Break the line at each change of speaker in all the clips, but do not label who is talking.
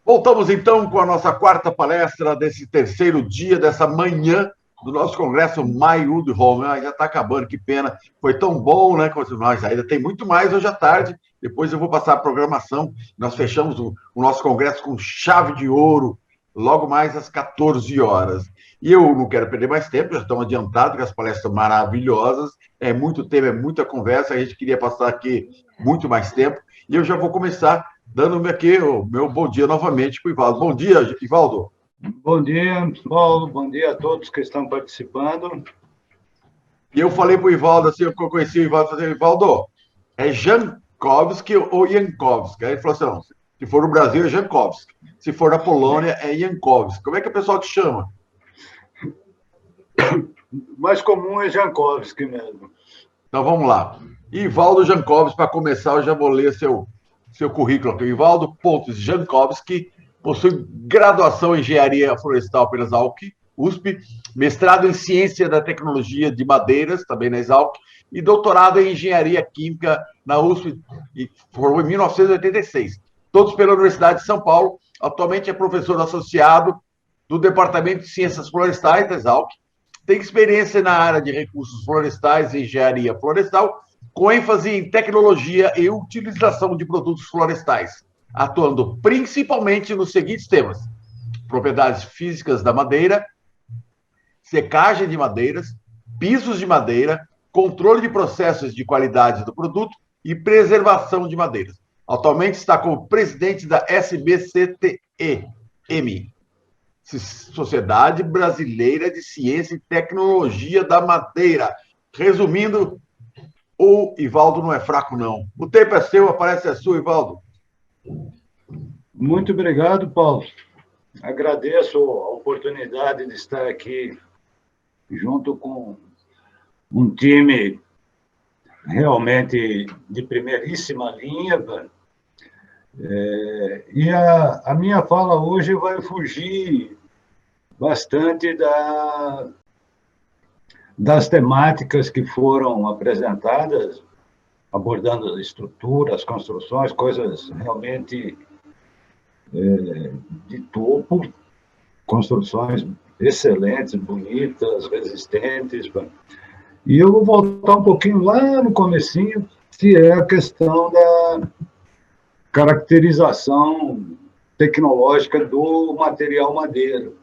Voltamos então com a nossa quarta palestra desse terceiro dia, dessa manhã do nosso congresso My Wood Home. Já está acabando, que pena. Foi tão bom, né? Nós ainda tem muito mais hoje à tarde. Depois eu vou passar a programação. Nós fechamos o nosso congresso com chave de ouro, logo mais às 14 horas. E eu não quero perder mais tempo, já estão adiantados, que as palestras são maravilhosas. É muito tema, é muita conversa. A gente queria passar aqui muito mais tempo. E eu já vou começar dando-me aqui o meu bom dia novamente para o Ivaldo. Bom dia, Ivaldo.
Bom dia, Paulo. Bom dia a todos que estão participando.
E eu falei para o Ivaldo, assim, eu conheci o Ivaldo, falei, Ivaldo, é Jankowski ou Jankowski? Aí ele falou assim, não, se for no Brasil é Jankowski, se for na Polônia é Jankowski. Como é que o pessoal te chama?
O mais comum é Jankowski mesmo.
Então vamos lá. Ivaldo Jankowski, para começar, eu já vou ler seu currículo aqui. Ivaldo Pontes Jankowski possui graduação em Engenharia Florestal pela Exalc, USP, mestrado em Ciência da Tecnologia de Madeiras, também na Exalc, e doutorado em Engenharia Química na USP, e formou em 1986. Todos pela Universidade de São Paulo. Atualmente é professor associado do Departamento de Ciências Florestais da Exalc. Tem experiência na área de recursos florestais e engenharia florestal, com ênfase em tecnologia e utilização de produtos florestais, atuando principalmente nos seguintes temas: propriedades físicas da madeira, secagem de madeiras, pisos de madeira, controle de processos de qualidade do produto e preservação de madeiras. Atualmente está como presidente da SBCTE-M, Sociedade Brasileira de Ciência e Tecnologia da Madeira. Resumindo, o Ivaldo não é fraco, não. O tempo é seu, aparece a sua, Ivaldo.
Muito obrigado, Paulo. Agradeço a oportunidade de estar aqui junto com um time realmente de primeiríssima linha. E a minha fala hoje vai fugir bastante das temáticas que foram apresentadas, abordando as estruturas, as construções, coisas realmente de topo, construções excelentes, bonitas, resistentes. E eu vou voltar um pouquinho lá no comecinho, que é a questão da caracterização tecnológica do material madeira.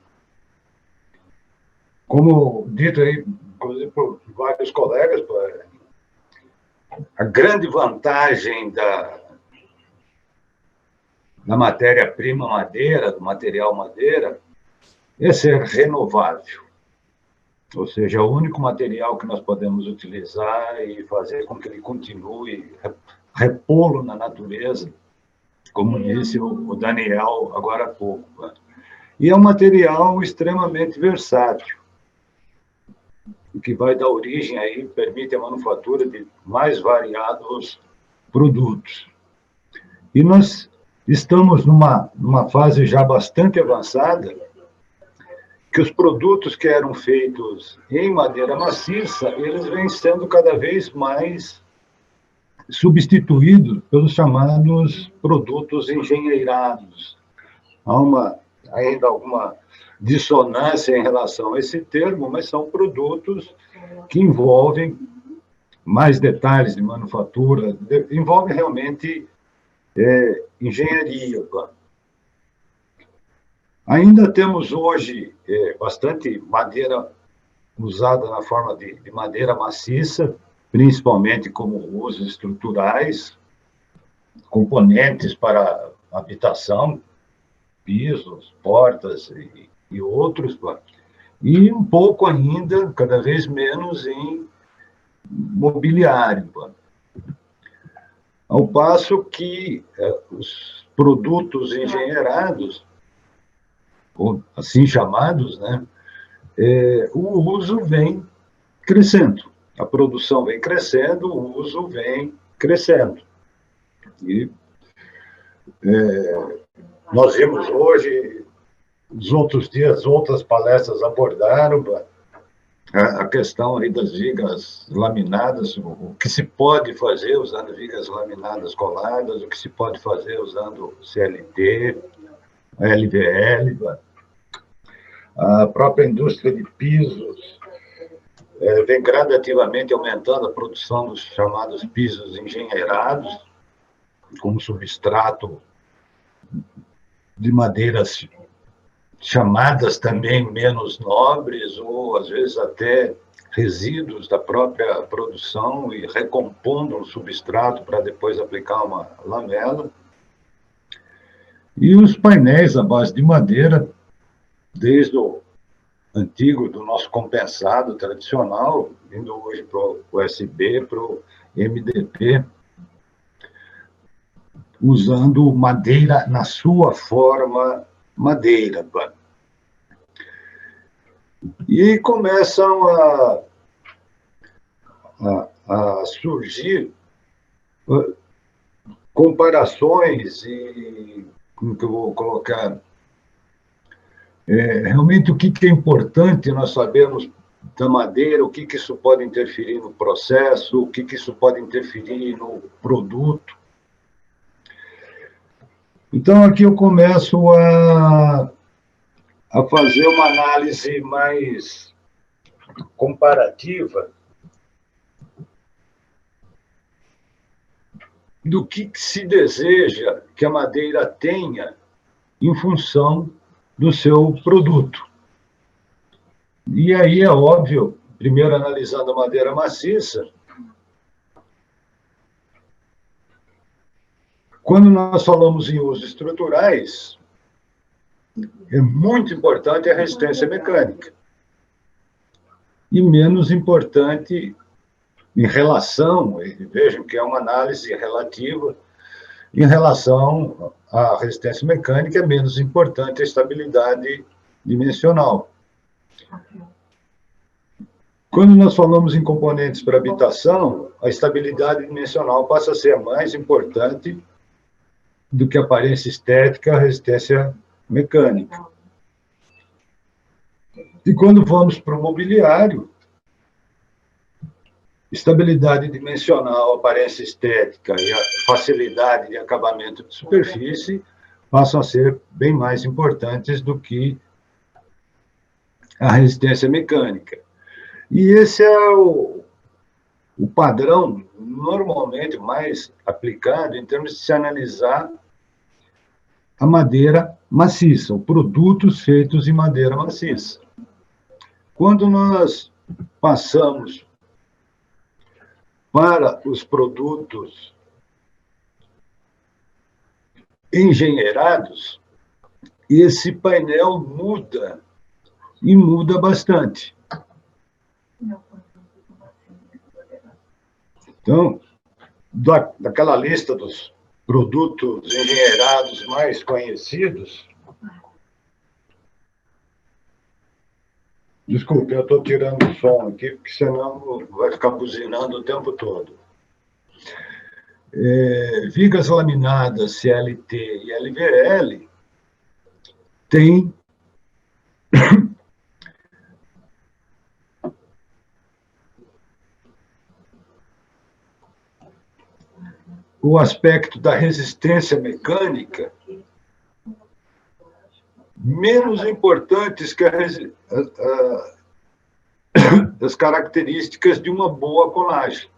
Como dito aí, inclusive por vários colegas, a grande vantagem da matéria-prima madeira, do material madeira, é ser renovável. Ou seja, é o único material que nós podemos utilizar e fazer com que ele continue, repô-lo na natureza, como disse o Daniel agora há pouco. E é um material extremamente versátil, o que vai dar origem aí, permite a manufatura de mais variados produtos. E nós estamos numa fase já bastante avançada, que os produtos que eram feitos em madeira maciça, eles vêm sendo cada vez mais substituídos pelos chamados produtos engenheirados. Há ainda alguma dissonância em relação a esse termo, mas são produtos que envolvem mais detalhes de manufatura, envolvem realmente engenharia. Ainda temos hoje bastante madeira usada na forma de madeira maciça, principalmente como usos estruturais, componentes para habitação, pisos, portas e outros, e um pouco ainda, cada vez menos, em mobiliário. Ao passo que os produtos engenheirados, ou assim chamados, o uso vem crescendo. A produção vem crescendo, o uso vem crescendo. E nós vimos hoje, nos outros dias, outras palestras abordaram a questão aí das vigas laminadas, o que se pode fazer usando vigas laminadas coladas, o que se pode fazer usando CLT, a LVL, a própria indústria de pisos vem gradativamente aumentando a produção dos chamados pisos engenheirados, com substrato de madeiras chamadas também menos nobres, ou às vezes até resíduos da própria produção, e recompondo um substrato para depois aplicar uma lamela. E os painéis à base de madeira, desde o antigo, do nosso compensado tradicional, indo hoje para o USB, para o MDP, usando madeira na sua forma madeira. E começam a surgir comparações e, como que eu vou colocar, realmente o que é importante nós sabemos da madeira, o que isso pode interferir no processo, o que isso pode interferir no produto. Então, aqui eu começo a fazer uma análise mais comparativa do que se deseja que a madeira tenha em função do seu produto. E aí é óbvio, primeiro analisando a madeira maciça, quando nós falamos em usos estruturais, é muito importante a resistência mecânica. E menos importante em relação, vejam que é uma análise relativa, em relação à resistência mecânica, é menos importante a estabilidade dimensional. Quando nós falamos em componentes para habitação, a estabilidade dimensional passa a ser mais importante do que a aparência estética, a resistência mecânica. E quando vamos para o mobiliário, estabilidade dimensional, aparência estética e a facilidade de acabamento de superfície passam a ser bem mais importantes do que a resistência mecânica. E esse é o padrão normalmente mais aplicado em termos de se analisar a madeira maciça, ou produtos feitos em madeira maciça. Quando nós passamos para os produtos engenheirados, esse painel muda, e muda bastante. Então, daquela lista dos produtos engenheirados mais conhecidos, desculpe, eu estou tirando o som aqui, porque senão vai ficar buzinando o tempo todo. Vigas laminadas, CLT e LVL, tem o aspecto da resistência mecânica menos importantes que as características de uma boa colagem.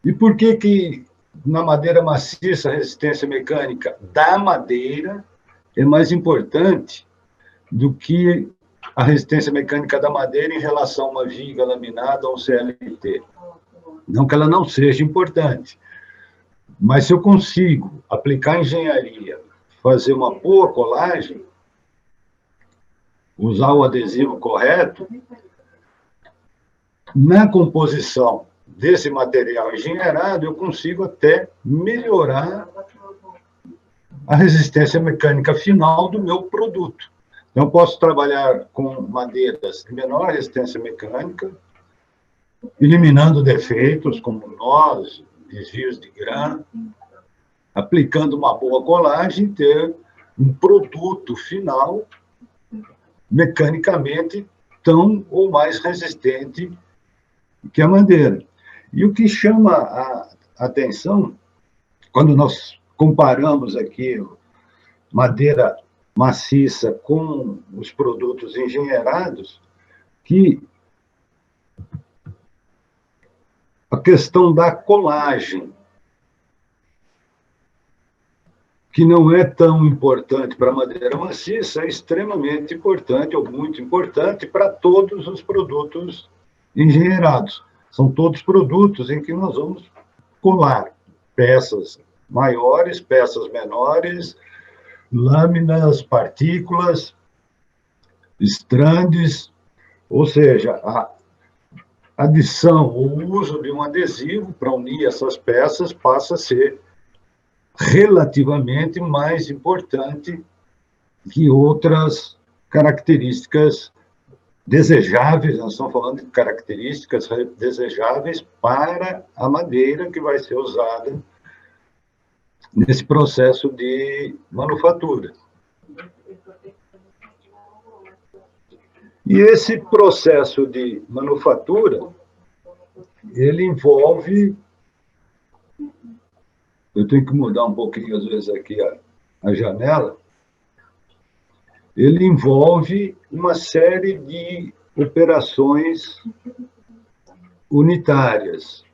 E por que na madeira maciça a resistência mecânica da madeira é mais importante do que a resistência mecânica da madeira em relação a uma viga laminada ou um CLT? Não que ela não seja importante, mas se eu consigo aplicar engenharia, fazer uma boa colagem, usar o adesivo correto, na composição desse material engenheirado, eu consigo até melhorar a resistência mecânica final do meu produto. Então, eu posso trabalhar com madeiras de menor resistência mecânica, eliminando defeitos como nós, desvios de grana, aplicando uma boa colagem e ter um produto final mecanicamente tão ou mais resistente que a madeira. E o que chama a atenção, quando nós comparamos aqui madeira maciça com os produtos engenheirados, que a questão da colagem, que não é tão importante para a madeira maciça, é extremamente importante, ou muito importante, para todos os produtos engenheirados. São todos produtos em que nós vamos colar peças maiores, peças menores, lâminas, partículas, estrandes, ou seja, a adição ou o uso de um adesivo para unir essas peças passa a ser relativamente mais importante que outras características desejáveis. Nós estamos falando de características desejáveis para a madeira que vai ser usada nesse processo de manufatura. E esse processo de manufatura, ele envolve... Eu tenho que mudar um pouquinho, às vezes, aqui a janela. Ele envolve uma série de operações unitárias.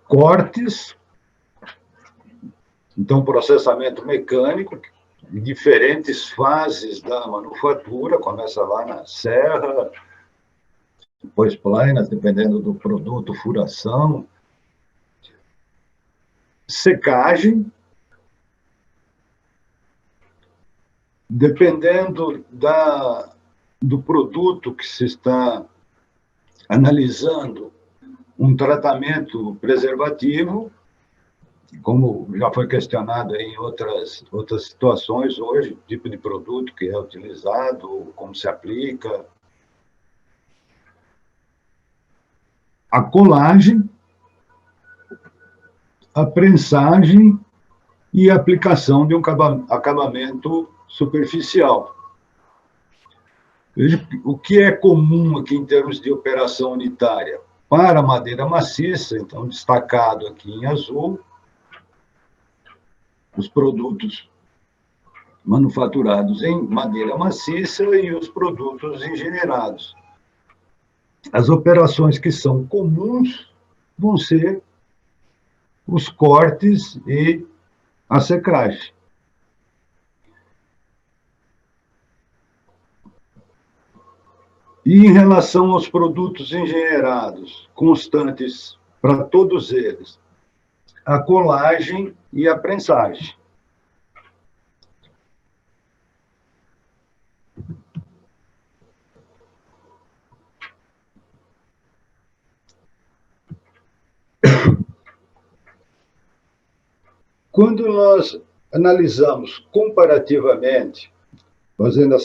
Cortes, então, processamento mecânico, em diferentes fases da manufatura, começa lá na serra, depois plainas, dependendo do produto, furação, secagem, dependendo do produto que se está analisando, um tratamento preservativo, como já foi questionado em outras situações hoje, tipo de produto que é utilizado, como se aplica. A colagem, a prensagem e a aplicação de um acabamento superficial. O que é comum aqui em termos de operação unitária? Para a madeira maciça, então destacado aqui em azul, os produtos manufaturados em madeira maciça e os produtos engenheirados. As operações que são comuns vão ser os cortes e a secagem. E em relação aos produtos engenheirados, constantes para todos eles, a colagem e a prensagem. Quando nós analisamos comparativamente, fazendo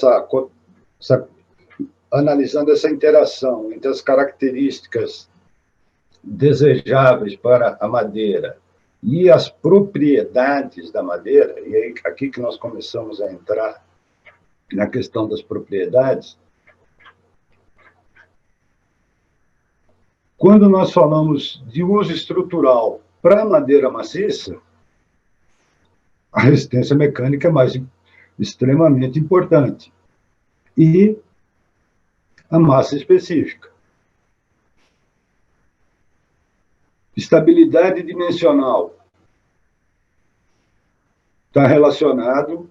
analisando essa interação entre as características desejáveis para a madeira e as propriedades da madeira, e é aqui que nós começamos a entrar na questão das propriedades, quando nós falamos de uso estrutural para a madeira maciça, a resistência mecânica é extremamente importante. E a massa específica. Estabilidade dimensional está relacionado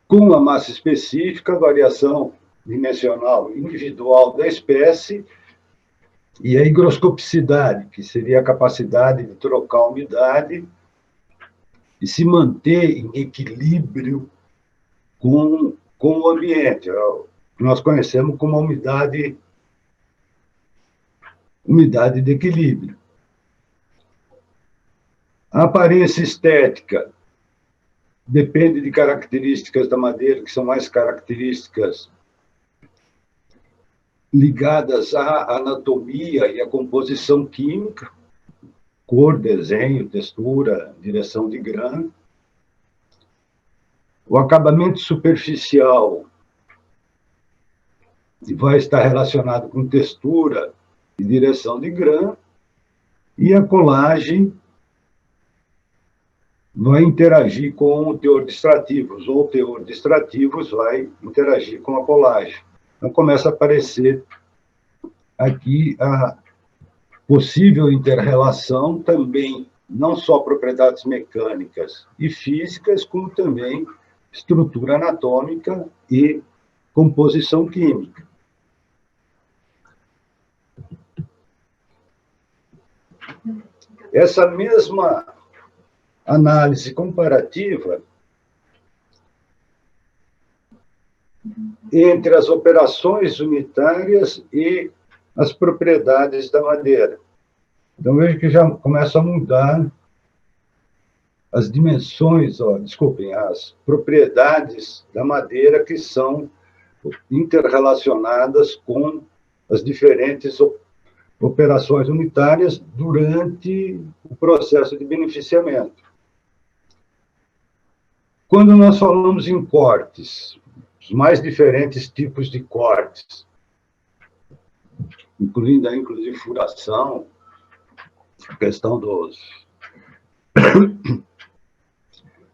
com a massa específica, variação dimensional individual da espécie, e a higroscopicidade, que seria a capacidade de trocar a umidade e se manter em equilíbrio com o ambiente. Nós conhecemos como umidade de equilíbrio. A aparência estética depende de características da madeira, que são mais características ligadas à anatomia e à composição química, cor, desenho, textura, direção de grão. O acabamento superficial e vai estar relacionado com textura e direção de grã, e a colagem vai interagir com o teor de extrativos, ou o teor de extrativos vai interagir com a colagem. Então, começa a aparecer aqui a possível inter-relação também, não só propriedades mecânicas e físicas, como também estrutura anatômica e composição química. Essa mesma análise comparativa entre as operações unitárias e as propriedades da madeira. Então, veja que já começa a mudar as dimensões, as propriedades da madeira que são interrelacionadas com as diferentes operações unitárias durante o processo de beneficiamento. Quando nós falamos em cortes, os mais diferentes tipos de cortes, incluindo a inclusive furação, a questão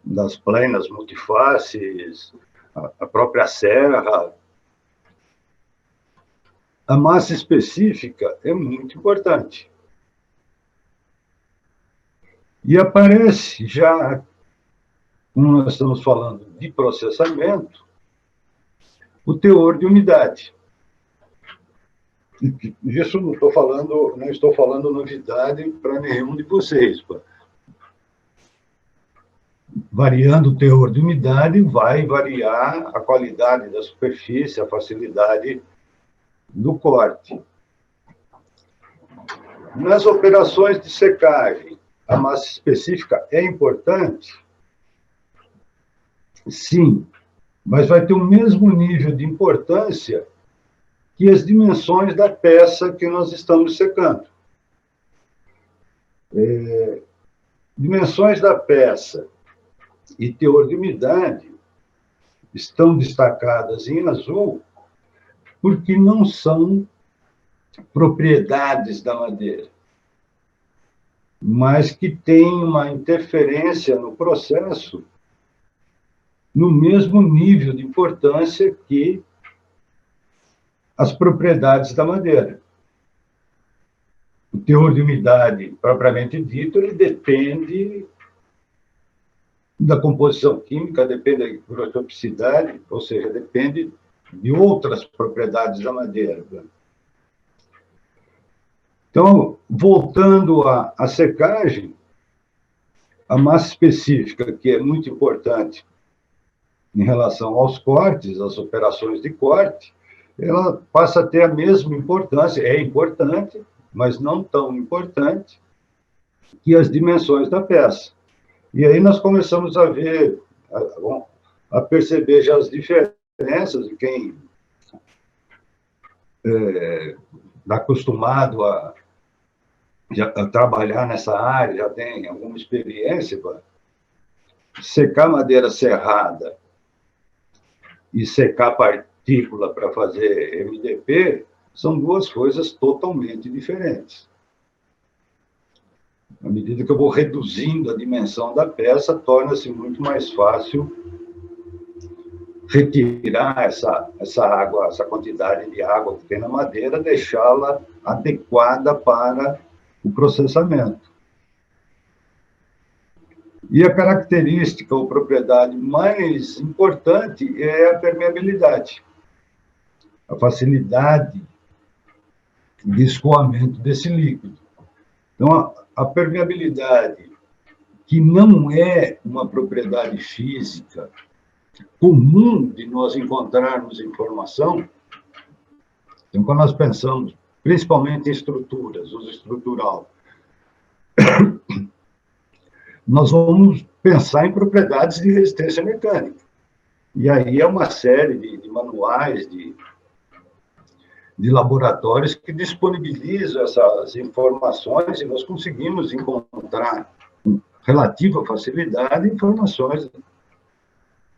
das planas multifaces, a própria serra, a massa específica é muito importante. E aparece já, como nós estamos falando de processamento, o teor de umidade. Isso não estou falando novidade para nenhum de vocês. Variando o teor de umidade, vai variar a qualidade da superfície, a facilidade do corte. Nas operações de secagem, a massa específica é importante? Sim, mas vai ter o mesmo nível de importância que as dimensões da peça que nós estamos secando. Dimensões da peça e teor de umidade estão destacadas em azul porque não são propriedades da madeira, mas que têm uma interferência no processo no mesmo nível de importância que as propriedades da madeira. O teor de umidade, propriamente dito, ele depende da composição química, depende da higrotoxicidade, ou seja, depende de outras propriedades da madeira. Então, voltando à secagem, a massa específica, que é muito importante em relação aos cortes, às operações de corte, ela passa a ter a mesma importância, é importante, mas não tão importante, que as dimensões da peça. E aí nós começamos a ver, a perceber já as diferenças de quem está acostumado a trabalhar nessa área, já tem alguma experiência, secar madeira serrada e secar partícula para fazer MDP são duas coisas totalmente diferentes. À medida que eu vou reduzindo a dimensão da peça, torna-se muito mais fácil retirar essa água, essa quantidade de água que tem na madeira, deixá-la adequada para o processamento. E a característica ou propriedade mais importante é a permeabilidade, a facilidade de escoamento desse líquido. Então, a permeabilidade, que não é uma propriedade física comum de nós encontrarmos informação, então, quando nós pensamos, principalmente em estruturas, uso estrutural, nós vamos pensar em propriedades de resistência mecânica. E aí é uma série de manuais, de laboratórios que disponibilizam essas informações e nós conseguimos encontrar, com relativa facilidade, informações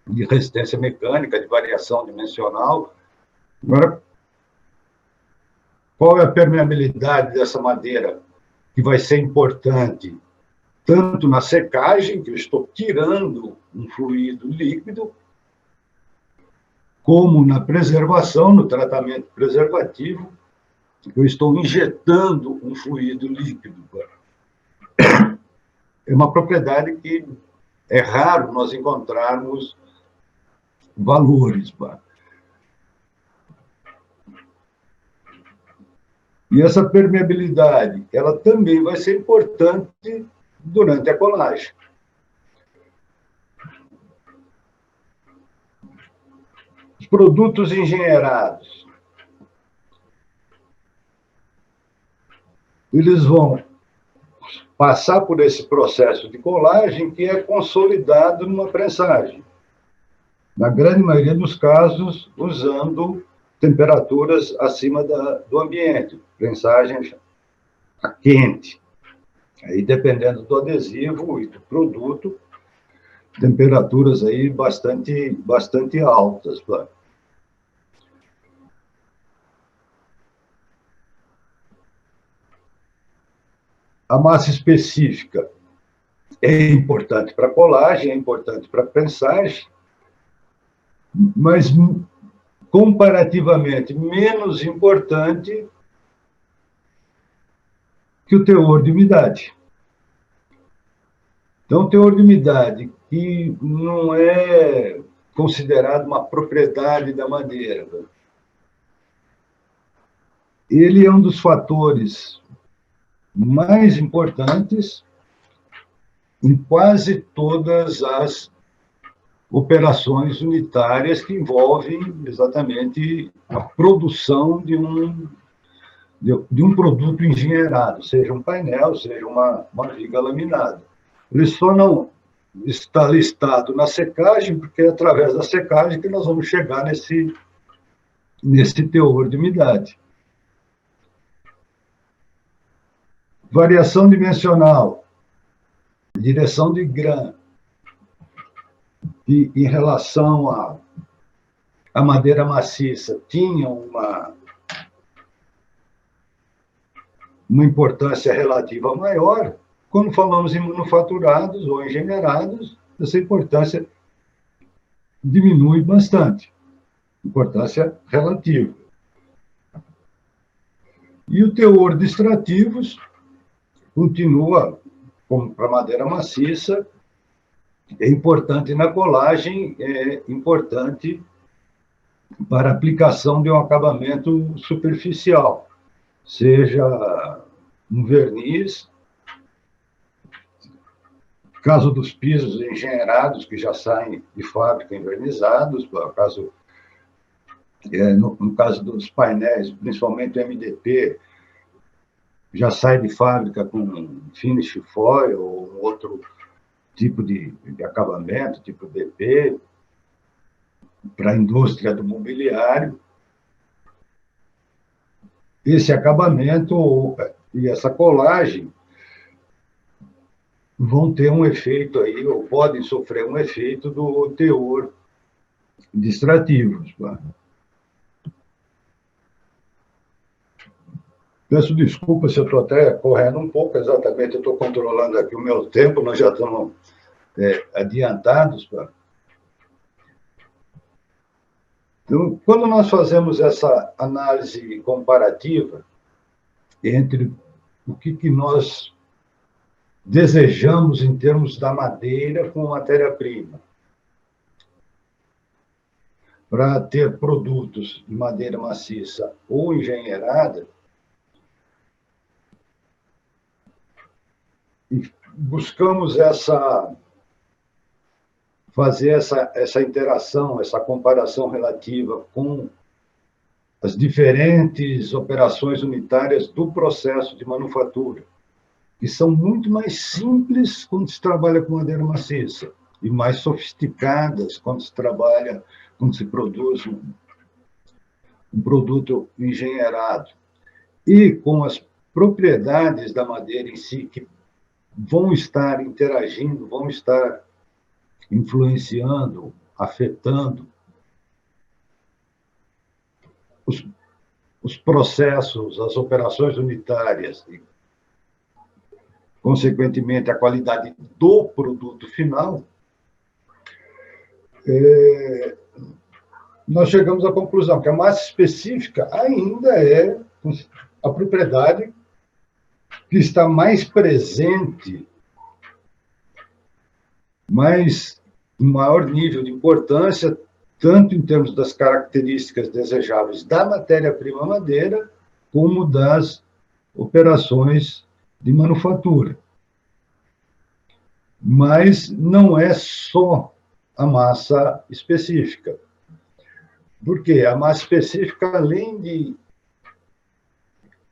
de resistência mecânica, de variação dimensional. Agora, Qual é a permeabilidade dessa madeira, que vai ser importante tanto na secagem, que eu estou tirando um fluido líquido, como na preservação, no tratamento preservativo, eu estou injetando um fluido líquido. É uma propriedade que é raro nós encontrarmos valores. E essa permeabilidade, ela também vai ser importante durante a colagem. Os produtos engenheirados, eles vão passar por esse processo de colagem que é consolidado numa prensagem. Na grande maioria dos casos, usando temperaturas acima do ambiente, prensagem a quente. Aí, dependendo do adesivo e do produto, temperaturas aí bastante altas. A massa específica é importante para colagem, é importante para prensagem, mas comparativamente menos importante que o teor de umidade. Então, o teor de umidade, que não é considerado uma propriedade da madeira, ele é um dos fatores mais importantes em quase todas as operações unitárias que envolvem exatamente a produção de um produto engenheirado, seja um painel, seja uma viga laminada. Ele só não está listado na secagem, porque é através da secagem que nós vamos chegar nesse teor de umidade. Variação dimensional, direção de grã, e em relação à madeira maciça, tinha uma importância relativa maior. Quando falamos em manufaturados ou engenheirados, essa importância diminui bastante, importância relativa. E o teor de extrativos continua, como para madeira maciça, é importante na colagem, é importante para a aplicação de um acabamento superficial, seja um verniz, no caso dos pisos engenheirados, que já saem de fábrica envernizados, no caso dos painéis, principalmente o MDP, já sai de fábrica com finish foil ou outro tipo de acabamento, tipo DP, para a indústria do mobiliário. Esse acabamento e essa colagem vão ter um efeito aí, ou podem sofrer um efeito do teor de extrativos. Peço desculpa se eu estou até correndo um pouco, exatamente, eu estou controlando aqui o meu tempo, nós já estamos adiantados. Então, quando nós fazemos essa análise comparativa entre o que nós desejamos em termos da madeira com matéria-prima, para ter produtos de madeira maciça ou engenheirada, e buscamos fazer essa interação, essa comparação relativa com as diferentes operações unitárias do processo de manufatura, que são muito mais simples quando se trabalha com madeira maciça e mais sofisticadas quando se produz um produto engenheirado. E com as propriedades da madeira em si, que vão estar interagindo, vão estar influenciando, afetando. os processos, as operações unitárias e, consequentemente, a qualidade do produto final, nós chegamos à conclusão que a massa específica ainda é a propriedade que está mais presente, mais em maior nível de importância, tanto em termos das características desejáveis da matéria-prima madeira, como das operações de manufatura. Mas não é só a massa específica. Porque a massa específica, além de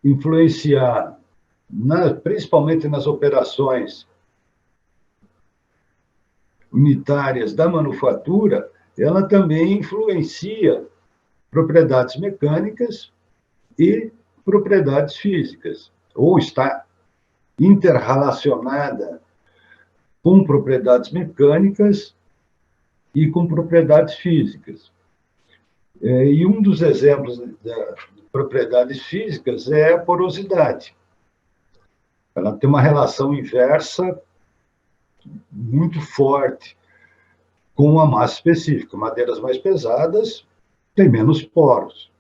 influenciar, principalmente nas operações unitárias da manufatura, ela também influencia propriedades mecânicas e propriedades físicas, ou está interrelacionada com propriedades mecânicas e com propriedades físicas. E um dos exemplos de propriedades físicas é a porosidade. Ela tem uma relação inversa muito forte com a massa específica. Madeiras mais pesadas têm menos poros.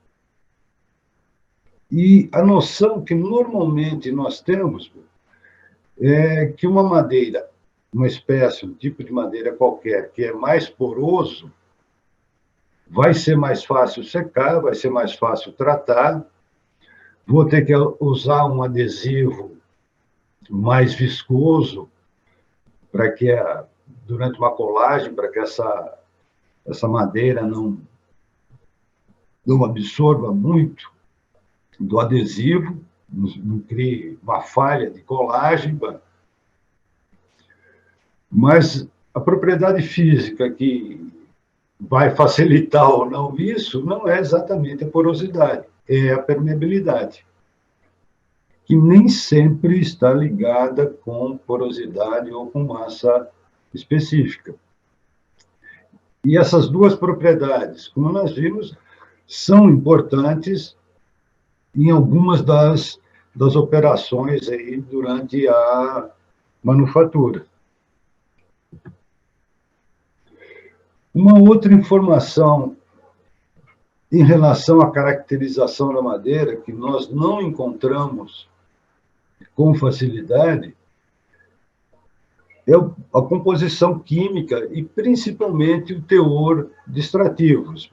E a noção que normalmente nós temos é que uma madeira, uma espécie, um tipo de madeira qualquer, que é mais poroso, vai ser mais fácil secar, vai ser mais fácil tratar, vou ter que usar um adesivo mais viscoso para que, durante uma colagem, para que essa madeira não absorva muito do adesivo, não crie uma falha de colagem. Mas a propriedade física que vai facilitar ou não isso não é exatamente a porosidade, é a permeabilidade, que nem sempre está ligada com porosidade ou com massa específica. E essas duas propriedades, como nós vimos, são importantes em algumas das operações aí durante a manufatura. Uma outra informação em relação à caracterização da madeira, que nós não encontramos com facilidade, é a composição química e, principalmente, o teor de extrativos.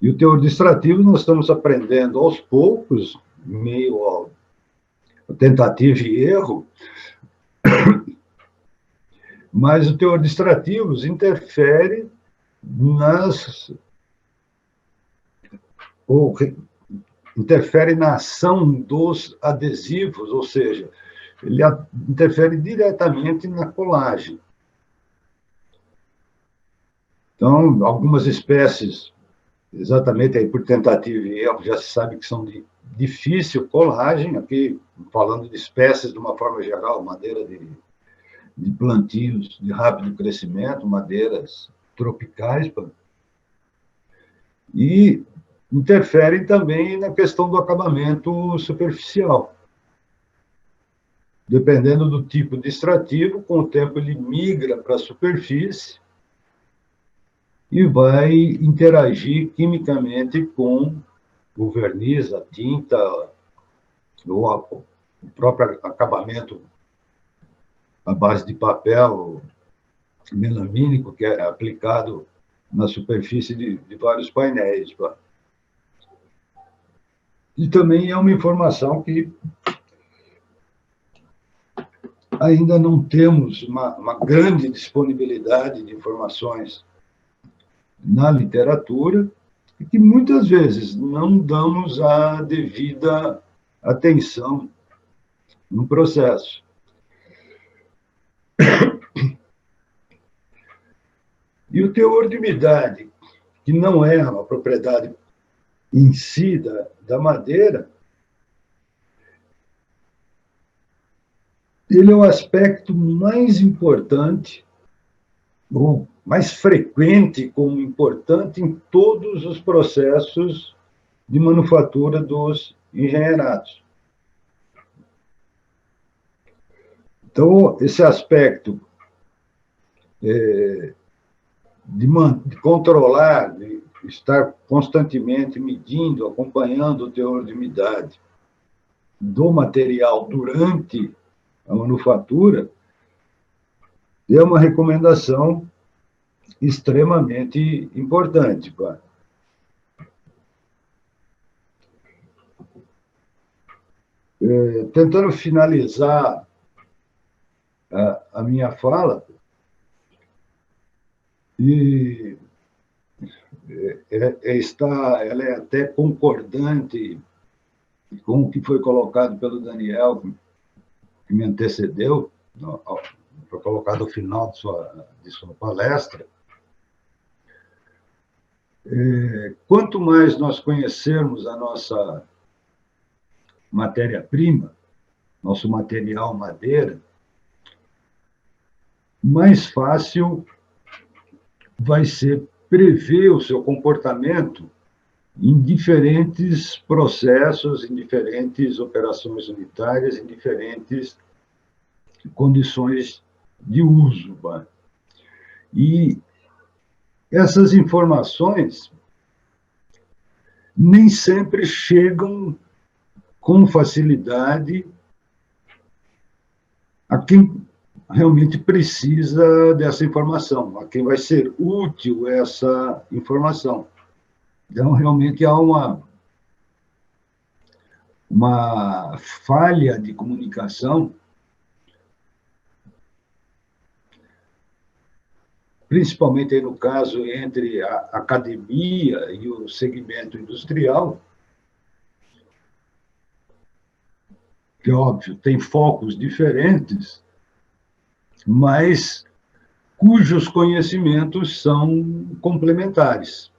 E o teor de extrativos nós estamos aprendendo aos poucos, meio ao tentativa e erro, mas o teor de extrativos interfere interfere na ação dos adesivos, ou seja, ele interfere diretamente na colagem. Então, algumas espécies, exatamente aí por tentativa e erro, já se sabe que são de difícil colagem, aqui falando de espécies de uma forma geral, madeira de plantios de rápido crescimento, madeiras tropicais, e interferem também na questão do acabamento superficial. Dependendo do tipo de extrativo, com o tempo ele migra para a superfície e vai interagir quimicamente com o verniz, a tinta, ou o próprio acabamento à base de papel melamínico, que é aplicado na superfície de vários painéis. E também é uma informação que ainda não temos uma grande disponibilidade de informações na literatura e que muitas vezes não damos a devida atenção no processo. E o teor de umidade, que não é uma propriedade em si da madeira, ele é o aspecto mais importante, ou mais frequente como importante em todos os processos de manufatura dos engenheirados. Então, esse aspecto de controlar, de estar constantemente medindo, acompanhando o teor de umidade do material durante a manufatura, é uma recomendação extremamente importante. Tentando finalizar a minha fala, e ela é até concordante com o que foi colocado pelo Daniel, que me antecedeu, foi colocado ao final de sua palestra. Quanto mais nós conhecermos a nossa matéria-prima, nosso material madeira, mais fácil vai ser prever o seu comportamento em diferentes processos, em diferentes operações unitárias, em diferentes condições de uso. E essas informações nem sempre chegam com facilidade a quem realmente precisa dessa informação, a quem vai ser útil essa informação. Então, realmente há uma falha de comunicação, principalmente aí no caso entre a academia e o segmento industrial, que, óbvio, tem focos diferentes, mas cujos conhecimentos são complementares.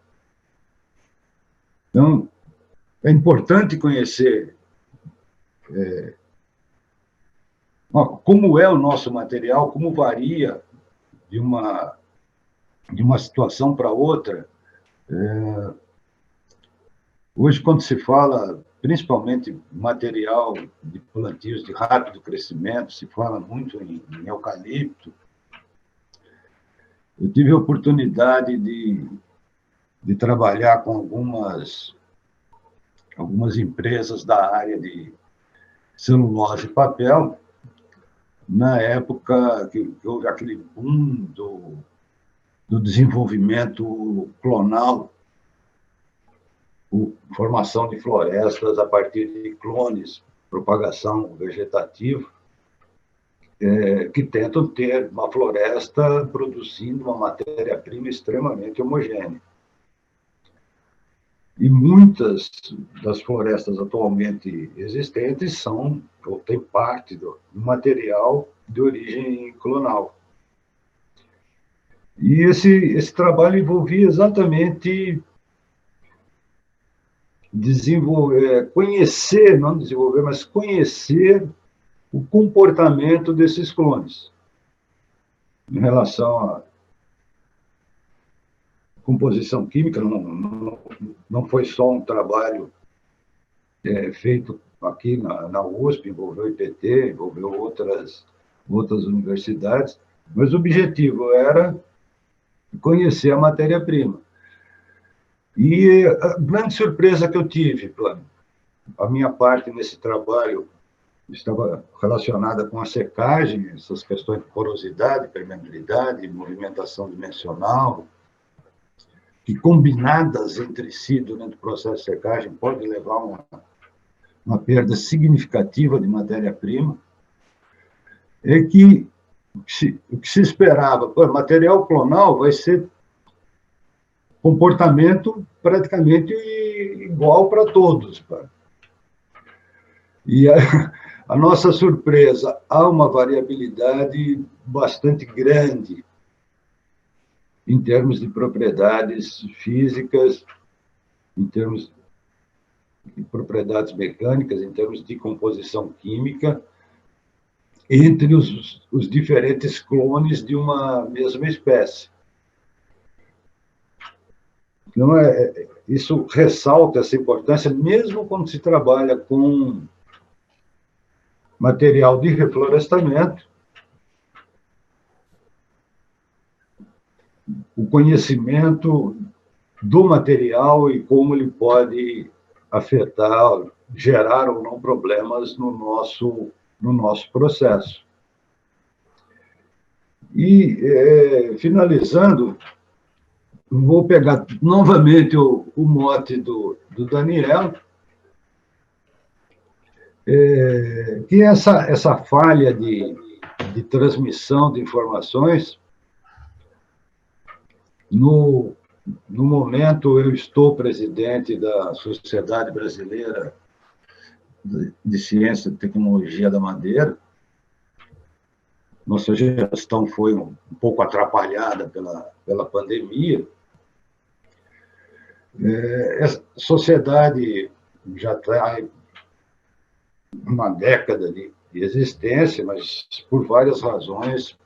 Então, é importante conhecer como é o nosso material, como varia de uma situação para outra. Hoje, quando se fala, principalmente material de plantios de rápido crescimento, se fala muito em eucalipto. Eu tive a oportunidade de trabalhar com algumas empresas da área de celulose e papel, na época que houve aquele boom do desenvolvimento clonal, formação de florestas a partir de clones, propagação vegetativa, que tentam ter uma floresta produzindo uma matéria-prima extremamente homogênea. E muitas das florestas atualmente existentes são, ou têm parte do material de origem clonal. E esse trabalho envolvia exatamente conhecer, não desenvolver, mas conhecer o comportamento desses clones em relação à composição química. Não foi só um trabalho feito aqui na USP, envolveu o IPT, envolveu outras universidades, mas o objetivo era conhecer a matéria-prima. E a grande surpresa que eu tive, a minha parte nesse trabalho estava relacionada com a secagem, essas questões de porosidade, permeabilidade, movimentação dimensional, que combinadas entre si durante o processo de secagem pode levar a uma perda significativa de matéria-prima. É que o que se esperava, material clonal vai ser comportamento praticamente igual para todos. E a nossa surpresa, há uma variabilidade bastante grande em termos de propriedades físicas, em termos de propriedades mecânicas, em termos de composição química, entre os diferentes clones de uma mesma espécie. Então, isso ressalta essa importância, mesmo quando se trabalha com material de reflorestamento, o conhecimento do material e como ele pode afetar, gerar ou não problemas no nosso processo. E, finalizando, vou pegar novamente o mote do Daniel, que essa falha de transmissão de informações, no momento, eu estou presidente da Sociedade Brasileira de Ciência e Tecnologia da Madeira. Nossa gestão foi um pouco atrapalhada pela pandemia. A sociedade já está uma década de existência, mas por várias razões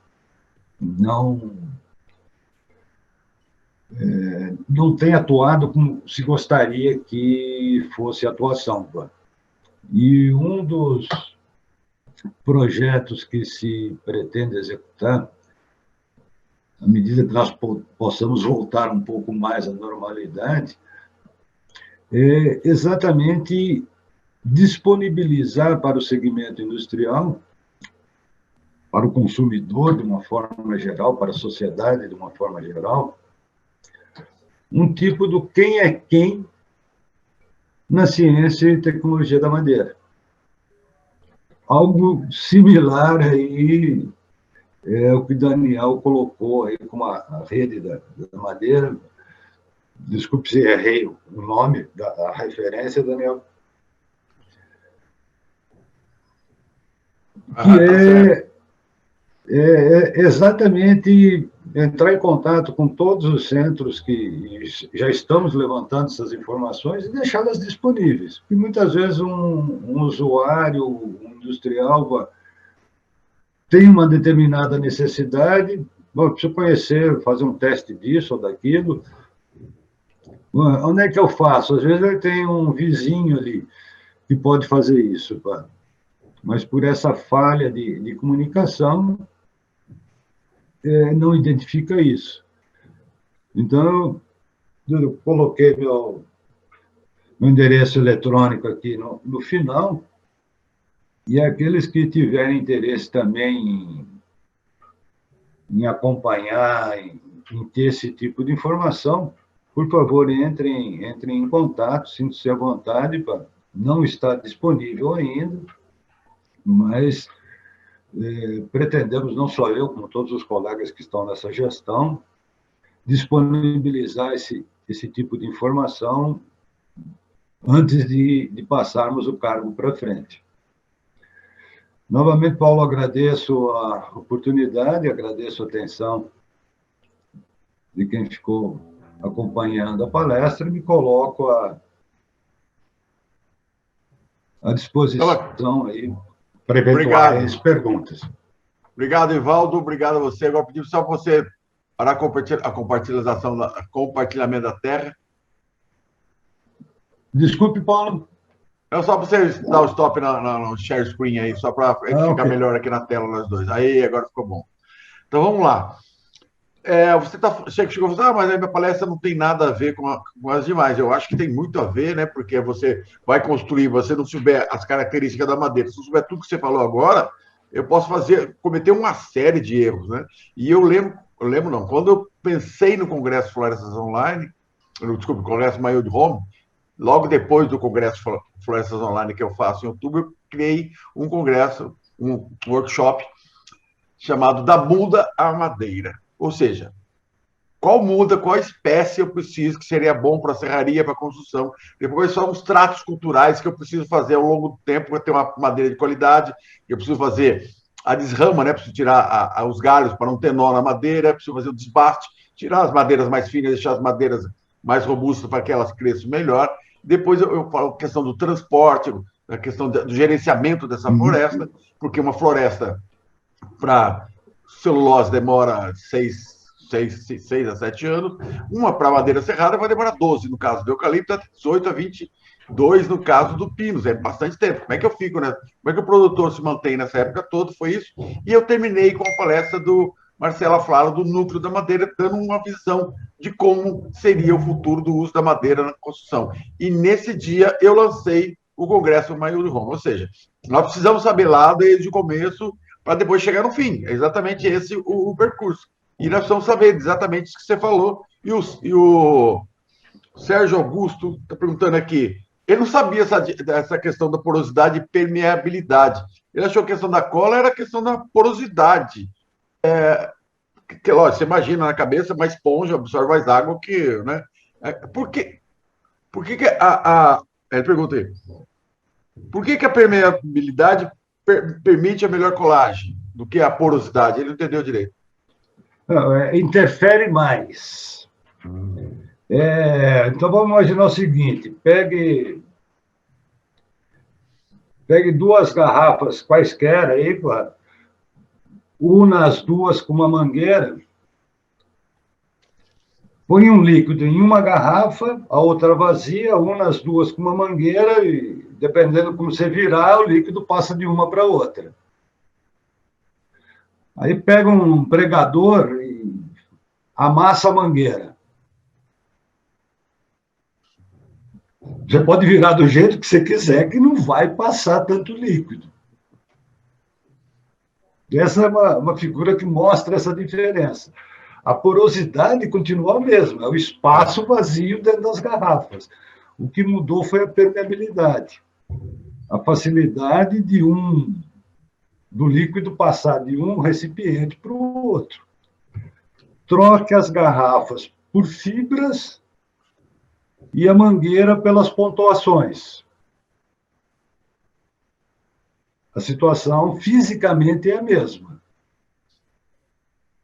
não tem atuado como se gostaria que fosse a atuação. E um dos projetos que se pretende executar, à medida que nós possamos voltar um pouco mais à normalidade, é exatamente disponibilizar para o segmento industrial, para o consumidor de uma forma geral, para a sociedade de uma forma geral, um tipo do quem é quem na ciência e tecnologia da madeira. Algo similar aí é o que Daniel colocou aí como a rede da madeira. Desculpe se errei o nome da referência, Daniel. Que é exatamente entrar em contato com todos os centros que já estamos levantando essas informações e deixá-las disponíveis. Porque muitas vezes um usuário, um industrial, tem uma determinada necessidade, preciso conhecer, fazer um teste disso ou daquilo. Onde é que eu faço? Às vezes ele tem um vizinho ali que pode fazer isso, mas por essa falha de comunicação, não identifica isso. Então, eu coloquei meu endereço eletrônico aqui no final, e aqueles que tiverem interesse também em acompanhar, em ter esse tipo de informação, por favor, entrem em contato, sintam-se à vontade, não está disponível ainda, mas pretendemos, não só eu, como todos os colegas que estão nessa gestão, disponibilizar esse tipo de informação antes de passarmos o cargo para frente. Novamente, Paulo, agradeço a oportunidade, agradeço a atenção de quem ficou acompanhando a palestra e me coloco à disposição aí para eventuais perguntas.
Obrigado, Ivaldo. Obrigado a você. Agora pedi só para você parar a compartilhamento da terra.
Desculpe, Paulo.
É só para você dar o stop no share screen aí, só para ficar melhor aqui na tela nós dois. Aí, agora ficou bom. Então, vamos lá. Você chegou e falou, mas a minha palestra não tem nada a ver com as demais. Eu acho que tem muito a ver, né? Porque você vai construir, você não souber as características da madeira, se não souber tudo que você falou agora, eu posso cometer uma série de erros, né? E eu lembro não, quando eu pensei no Congresso Florestas Online, desculpe, Congresso Maio de Home, logo depois do Congresso Florestas Online que eu faço em outubro, eu criei um congresso, um workshop chamado Da Muda à Madeira. Ou seja, qual muda, qual espécie eu preciso, que seria bom para a serraria, para a construção. Depois, só os tratos culturais que eu preciso fazer ao longo do tempo para ter uma madeira de qualidade. Eu preciso fazer a desrama, né? Preciso tirar os galhos para não ter nó na madeira, preciso fazer o desbaste, tirar as madeiras mais finas, deixar as madeiras mais robustas para que elas cresçam melhor. Depois eu falo a questão do transporte, a questão do gerenciamento dessa floresta, porque uma floresta para celulose demora 6 a 7 anos. Uma para madeira serrada vai demorar 12, no caso do eucalipto, até 18 a 22, no caso do pinus. É bastante tempo. Como é que eu fico, né? Como é que o produtor se mantém nessa época toda? Foi isso. E eu terminei com a palestra do Marcelo Aflalo, do Núcleo da Madeira, dando uma visão de como seria o futuro do uso da madeira na construção. E nesse dia eu lancei o Congresso Maio de Roma. Ou seja, nós precisamos saber lá desde o começo para depois chegar no fim. É exatamente esse o percurso. E nós precisamos saber exatamente isso que você falou. E o Sérgio Augusto está perguntando aqui. Ele não sabia essa questão da porosidade e permeabilidade. Ele achou que a questão da cola era a questão da porosidade. Que, lógico, você imagina na cabeça uma esponja absorve mais água que, né? Por que que ele pergunta aí, por que a permeabilidade permite a melhor colagem do que a porosidade? Ele não entendeu direito.
Interfere mais. Então, vamos imaginar o seguinte, pegue 2 garrafas quaisquer aí, una as duas com uma mangueira, põe um líquido em uma garrafa, a outra vazia, una as duas com uma mangueira e, dependendo como você virar, o líquido passa de uma para outra. Aí pega um pregador e amassa a mangueira. Você pode virar do jeito que você quiser, que não vai passar tanto líquido. Essa é uma figura que mostra essa diferença. A porosidade continua a mesma, é o espaço vazio dentro das garrafas. O que mudou foi a permeabilidade. A facilidade do líquido passar de um recipiente para o outro. Troque as garrafas por fibras e a mangueira pelas pontuações. A situação fisicamente é a mesma.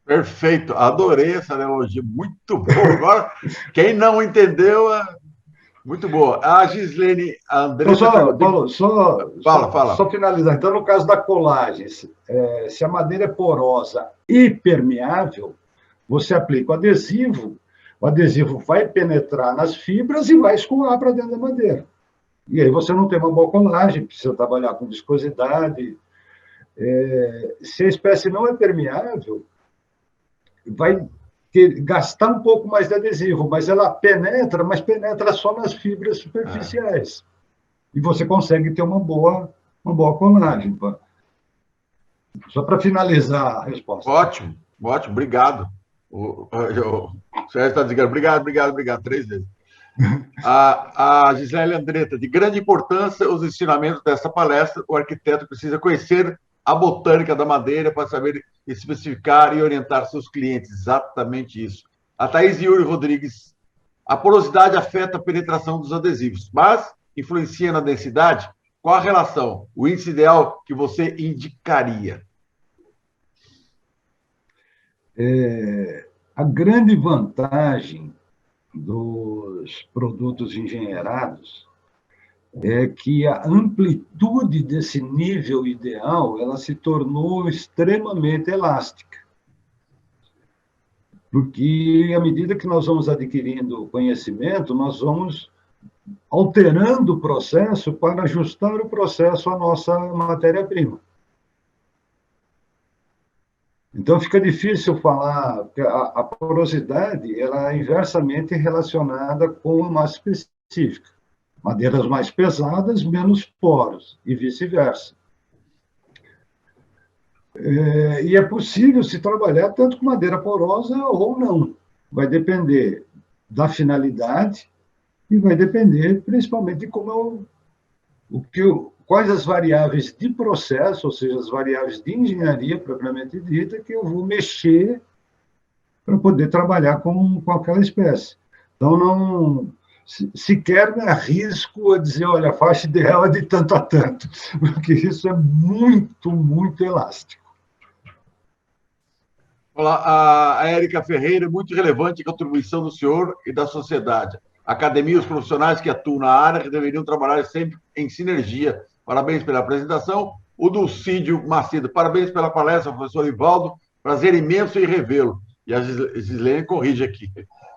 Perfeito, adorei essa analogia, muito boa. Agora, quem não entendeu, muito boa. A Gislene, a Andressa...
Paulo, só finalizar. Então, no caso da colagem, se a madeira é porosa e permeável, você aplica o adesivo vai penetrar nas fibras e vai escoar para dentro da madeira. E aí você não tem uma boa colagem, precisa trabalhar com viscosidade. Se a espécie não é permeável, vai gastar um pouco mais de adesivo, mas ela penetra, mas penetra só nas fibras superficiais. E você consegue ter uma boa colagem. Só para finalizar a resposta.
Ótimo, obrigado. O Sérgio está dizendo obrigado, 3 vezes. A Gisele Andretta, de grande importância os ensinamentos dessa palestra, o arquiteto precisa conhecer a botânica da madeira para saber especificar e orientar seus clientes. Exatamente isso. A Thaís Yuri Rodrigues, a porosidade afeta a penetração dos adesivos, mas influencia na densidade? Qual a relação? O índice ideal que você indicaria?
A grande vantagem dos produtos engenheirados é que a amplitude desse nível ideal ela se tornou extremamente elástica. Porque, à medida que nós vamos adquirindo conhecimento, nós vamos alterando o processo para ajustar o processo à nossa matéria-prima. Então, fica difícil falar, porque a porosidade ela é inversamente relacionada com a massa específica. Madeiras mais pesadas, menos poros, e vice-versa. E é possível se trabalhar tanto com madeira porosa ou não. Vai depender da finalidade e vai depender principalmente de como quais as variáveis de processo, ou seja, as variáveis de engenharia propriamente dita, que eu vou mexer para poder trabalhar com aquela espécie. Então, não sequer me arrisco a dizer, olha, a faixa ideal é de tanto a tanto, porque isso é muito, muito elástico.
Olá, a Érica Ferreira, muito relevante a contribuição do senhor e da sociedade. A academia e os profissionais que atuam na área que deveriam trabalhar sempre em sinergia. Parabéns pela apresentação. O Dulcídio Macedo, parabéns pela palestra, professor Ivaldo. Prazer imenso em revê-lo. E a Gislene corrige aqui.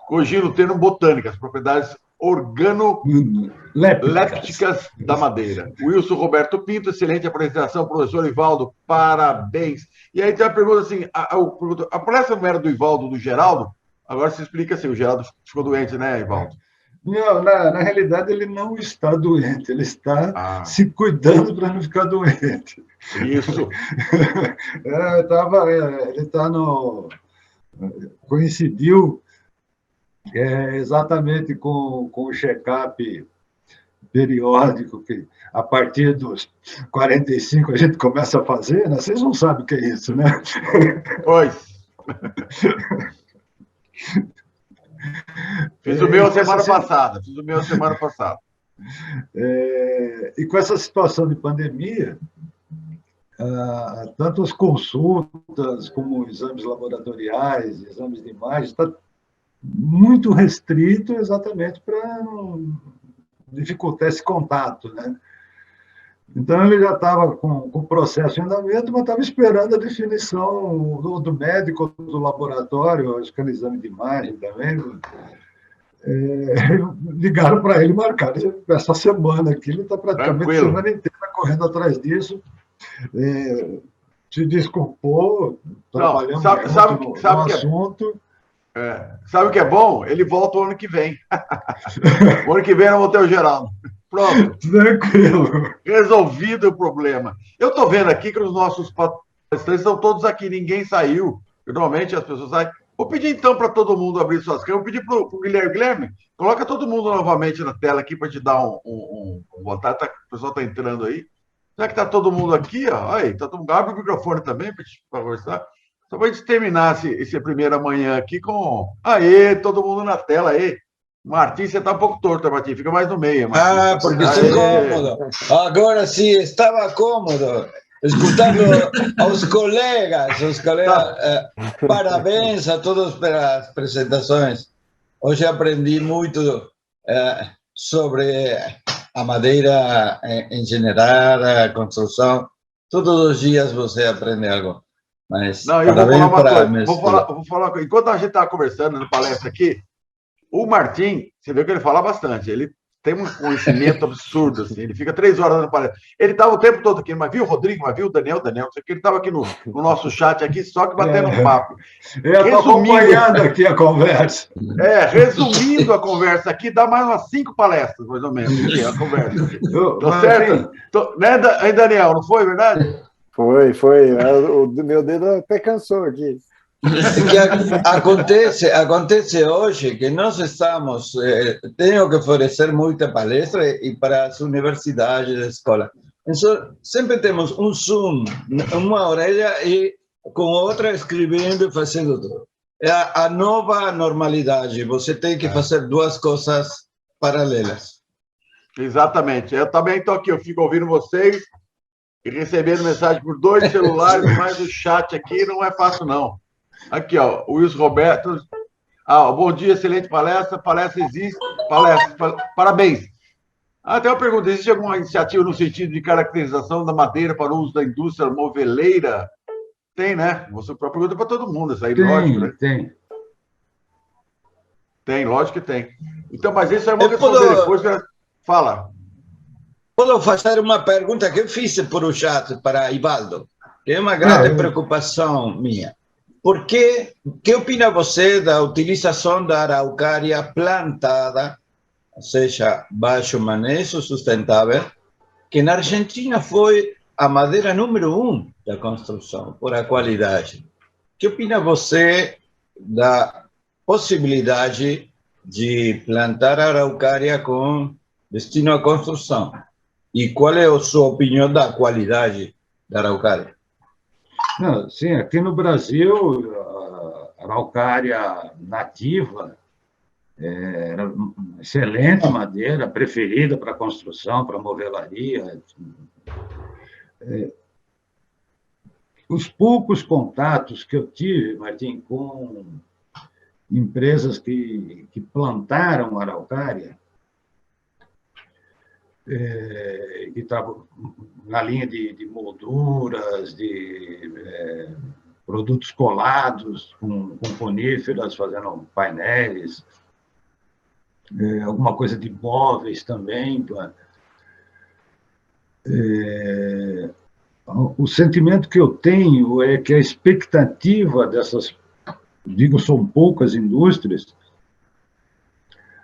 Corrigindo o termo botânica, as propriedades organolépticas da madeira. Wilson Roberto Pinto, excelente apresentação, professor Ivaldo, parabéns. E aí tem uma pergunta assim, a palestra não era do Ivaldo, do Geraldo? Agora se explica assim, o Geraldo ficou doente, né, Ivaldo?
Não, na realidade, ele não está doente, ele está se cuidando para não ficar doente.
Isso.
Ele está no... Coincidiu exatamente com o check-up periódico, que a partir dos 45 a gente começa a fazer, né? Vocês não sabem o que é isso, né?
Pois. Fiz o meu semana passada.
E com essa situação de pandemia, tanto as consultas como exames laboratoriais, exames de imagem, está muito restrito exatamente para não dificultar esse contato, né? Então, ele já estava com o processo em andamento, mas estava esperando a definição do médico, do laboratório, acho que era exame de imagem também. Ligaram para ele, marcaram essa semana aqui, ele está praticamente a semana inteira correndo atrás disso. Se desculpou, trabalhando no assunto.
Sabe o que é bom? Ele volta o ano que vem. O ano que vem eu vou ter o Geraldo. Pronto.
Tranquilo.
Resolvido o problema. Eu estou vendo aqui que os nossos palestrantes estão todos aqui, ninguém saiu. Normalmente as pessoas saem. Vou pedir então para todo mundo abrir suas câmeras. Vou pedir para o Guilherme. Guilherme, coloca todo mundo novamente na tela aqui para te dar um vontade. O pessoal está entrando aí. Já que está todo mundo aqui, ó, aí, tá todo mundo, abre o microfone também para conversar. Só para a gente terminar esse primeiro amanhã aqui com. Aê, todo mundo na tela, aí. Martim, você está um pouco torto, Martim, fica mais no meio. Martim.
Porque estou cômodo. Agora sim, estava cômodo. Escutando aos colegas. Parabéns a todos pelas apresentações. Hoje aprendi muito sobre a madeira em geral, a construção. Todos os dias você aprende algo. Mas
não, eu vou falar uma coisa. Enquanto a gente estava conversando na palestra aqui, o Martim, você vê que ele fala bastante. Ele tem um conhecimento absurdo, assim. Ele fica 3 horas na palestra. Ele estava o tempo todo aqui, mas viu o Rodrigo, mas viu o Daniel, ele estava aqui no nosso chat aqui, só que batendo um papo.
Eu estou acompanhando aqui a conversa.
Resumindo a conversa aqui, dá mais umas 5 palestras, mais ou menos, aqui, a conversa. Tô certo? Né, Daniel, não foi verdade?
Foi. O meu dedo até cansou aqui.
Que acontece hoje que nós estamos, tenho que oferecer muita palestra e para as universidades, escolas. Então, sempre temos um Zoom, uma orelha e com outra escrevendo e fazendo tudo. É a nova normalidade, você tem que fazer 2 coisas paralelas.
Exatamente. Eu também estou aqui, eu fico ouvindo vocês e recebendo mensagem por 2 celulares, mas o chat aqui não é fácil, não. Aqui, ó, o Wilson Roberto. Bom dia, excelente palestra. Palestra existe. Parabéns. Tem uma pergunta: existe alguma iniciativa no sentido de caracterização da madeira para o uso da indústria moveleira? Tem, né? Você pergunta para todo mundo, isso aí, lógico, né? Tem, lógico que tem. Então, mas isso eu vou responder depois. Fala.
Posso fazer uma pergunta que eu fiz por o chat para Ivaldo, que é uma grande preocupação minha. Que opina você da utilização da araucária plantada, ou seja, baixo manejo sustentável, que na Argentina foi a madeira número 1 da construção, por a qualidade? Que opina você da possibilidade de plantar araucária com destino à construção? E qual é a sua opinião da qualidade da araucária?
Não, sim, aqui no Brasil, a araucária nativa era uma excelente madeira, preferida para construção, para movelaria. Os poucos contatos que eu tive, Martim, com empresas que plantaram araucária, que estavam na linha de molduras, de produtos colados com coníferas, fazendo painéis, alguma coisa de móveis também. O sentimento que eu tenho é que a expectativa dessas, digo, são poucas indústrias,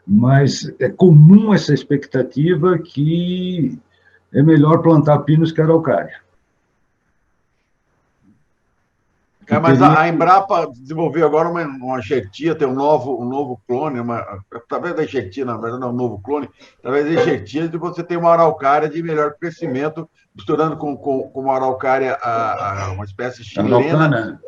mas é comum essa expectativa que é melhor plantar pinos que araucária.
Mas a Embrapa desenvolveu agora uma enxertia, tem um novo clone, talvez da enxertia, na verdade não é um novo clone, talvez da enxertia de você ter uma araucária de melhor crescimento, misturando com uma araucária, uma espécie chilena.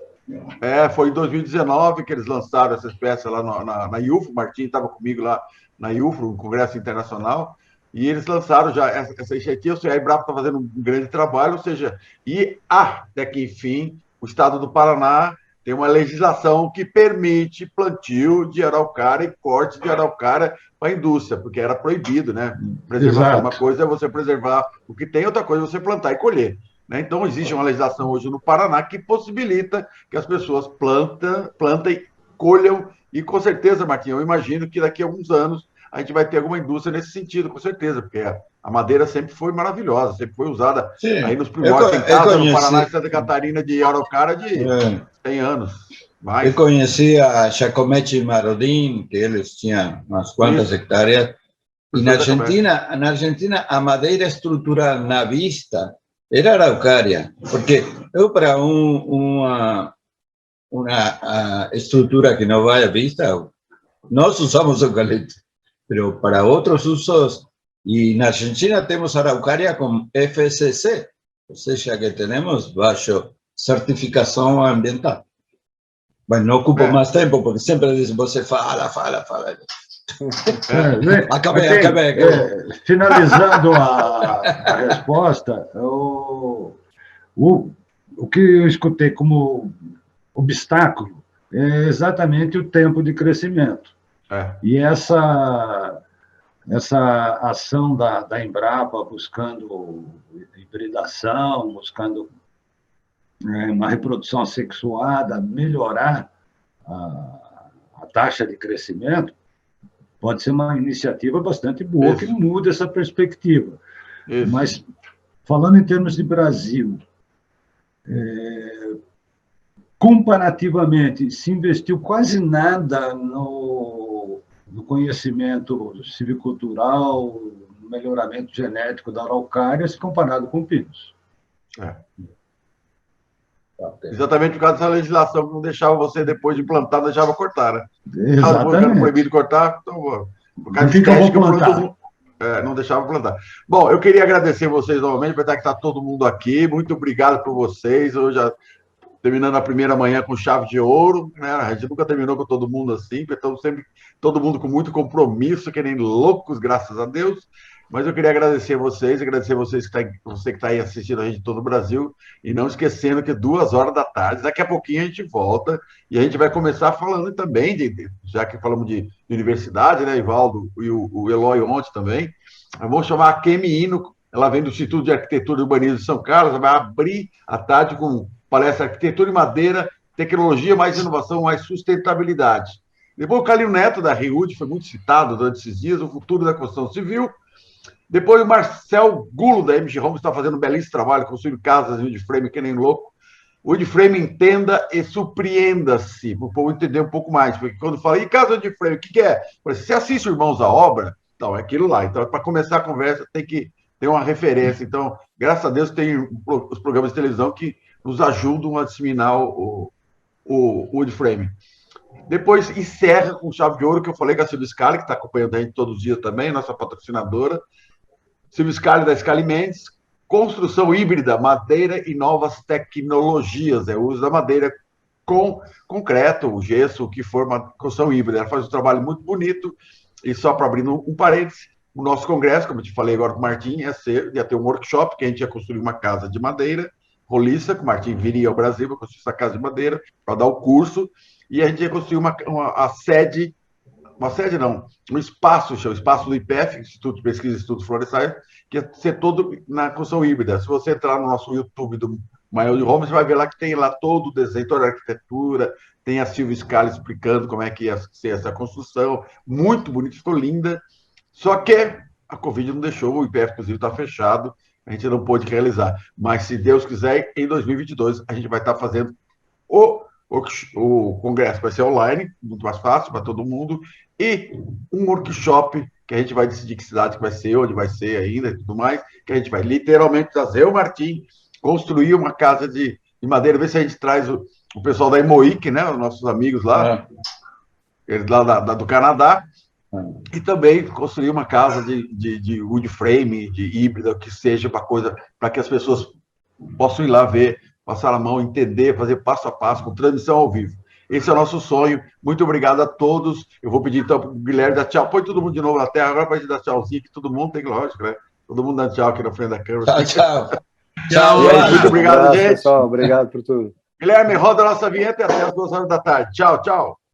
Foi em 2019 que eles lançaram essa espécie lá na IUFO, o Martim estava comigo lá na IUFO, no Congresso Internacional, e eles lançaram já essa enxertia, ou seja, a Embrapa está fazendo um grande trabalho, ou seja, até que enfim, o estado do Paraná tem uma legislação que permite plantio de araucária e corte de araucária para a indústria, porque era proibido, né? Preservação. Exato. Uma coisa é você preservar o que tem, outra coisa é você plantar e colher. Né? Então, existe uma legislação hoje no Paraná que possibilita que as pessoas plantem, colham, e com certeza, Martinho, eu imagino que daqui a alguns anos a gente vai ter alguma indústria nesse sentido, com certeza, porque a madeira sempre foi maravilhosa, sempre foi usada. Sim. Aí nos primórdios, tem casa no Paraná e Santa Catarina de araucária de 100 anos. Mais.
Eu conheci a Giacometti Marodin, que eles tinham umas quantas hectares, e na Argentina a madeira estrutural na vista era araucária, porque eu para uma estrutura que não vai à vista, nós usamos eucalipto, mas para outros usos, e na Argentina temos araucária com FSC, ou seja, que temos baixo certificação ambiental. Mas não ocupo mais tempo, porque sempre dizem, você fala. Acabei.
Finalizando a resposta, o que eu escutei como obstáculo é exatamente o tempo de crescimento. E essa ação da Embrapa buscando hibridação, buscando uma reprodução assexuada, melhorar a taxa de crescimento, pode ser uma iniciativa bastante boa, que muda essa perspectiva. Isso. Mas, falando em termos de Brasil, comparativamente, se investiu quase nada no conhecimento silvicultural, no melhoramento genético da araucária, se comparado com pinos.
Exatamente por causa dessa legislação que não deixava você, depois de plantar, não deixava cortar, né?
Exatamente.
Proibido cortar, então, por causa de estética, não deixava plantar. Bom, eu queria agradecer vocês novamente, apesar que está todo mundo aqui. Muito obrigado por vocês. Eu já terminando a primeira manhã com chave de ouro, né? A gente nunca terminou com todo mundo assim, então sempre todo mundo com muito compromisso, que nem loucos, graças a Deus. Mas eu queria agradecer vocês você que está aí assistindo a gente em todo o Brasil, e não esquecendo que 2h da tarde, daqui a pouquinho a gente volta, e a gente vai começar falando também, já que falamos de universidade, né, Ivaldo e o Eloy ontem também, vamos chamar a Kemi Ino, ela vem do Instituto de Arquitetura e Urbanismo de São Carlos, ela vai abrir a tarde com palestra Arquitetura e Madeira, Tecnologia, mais inovação, mais sustentabilidade. Depois o Calil Neto, da RIUD, foi muito citado durante esses dias, o futuro da construção civil. Depois o Marcel Gulo, da MG Homes, está fazendo um belíssimo trabalho, construindo casas de woodframe, que nem louco. O woodframe entenda e surpreenda-se, para o povo entender um pouco mais. Porque quando fala, e casa de woodframe, o que é? Você assiste Irmãos à Obra? Então, é aquilo lá. Então, para começar a conversa, tem que ter uma referência. Então, graças a Deus, tem os programas de televisão que nos ajudam a disseminar o woodframe. Depois encerra com chave de ouro, que eu falei com a Silvia Scali, que está acompanhando a gente todos os dias também, nossa patrocinadora. Silvia Scali, da Scali Mendes. Construção híbrida, madeira e novas tecnologias. É o uso da madeira com concreto, o gesso, o que for uma construção híbrida. Ela faz um trabalho muito bonito. E só para abrir um parênteses, o nosso congresso, como eu te falei agora com o Martim, ia ter um workshop, que a gente ia construir uma casa de madeira roliça, que o Martim viria ao Brasil para construir essa casa de madeira, para dar o curso. E a gente ia construir um espaço, o espaço do IPF, Instituto de Pesquisa e Estudos Florestais, que ia ser todo na construção híbrida. Se você entrar no nosso YouTube do Manual de Home, você vai ver lá que tem lá todo o desenho, toda a arquitetura, tem a Silvia Scala explicando como é que ia ser essa construção, muito bonita, ficou linda, só que a Covid não deixou, o IPF, inclusive, está fechado, a gente não pôde realizar, mas se Deus quiser, em 2022, a gente vai estar fazendo o congresso, vai ser online, muito mais fácil para todo mundo, e um workshop que a gente vai decidir que cidade que vai ser, onde vai ser ainda e tudo mais, que a gente vai literalmente trazer o Martim, construir uma casa de madeira, ver se a gente traz o pessoal da Emoic, né, os nossos amigos lá, eles lá do Canadá, e também construir uma casa de wood frame, de híbrida, que seja uma coisa para que as pessoas possam ir lá ver, passar a mão, entender, fazer passo a passo, com transmissão ao vivo. Esse é o nosso sonho. Muito obrigado a todos. Eu vou pedir então para o Guilherme dar tchau. Põe todo mundo de novo na terra agora para a gente dar tchauzinho, que todo mundo tem lógico, né? Todo mundo dá tchau aqui na frente da câmera.
Tchau.
Tchau, muito obrigado, gente.
Pessoal, obrigado por tudo.
Guilherme, roda a nossa vinheta e até as 2 horas da tarde. Tchau, tchau.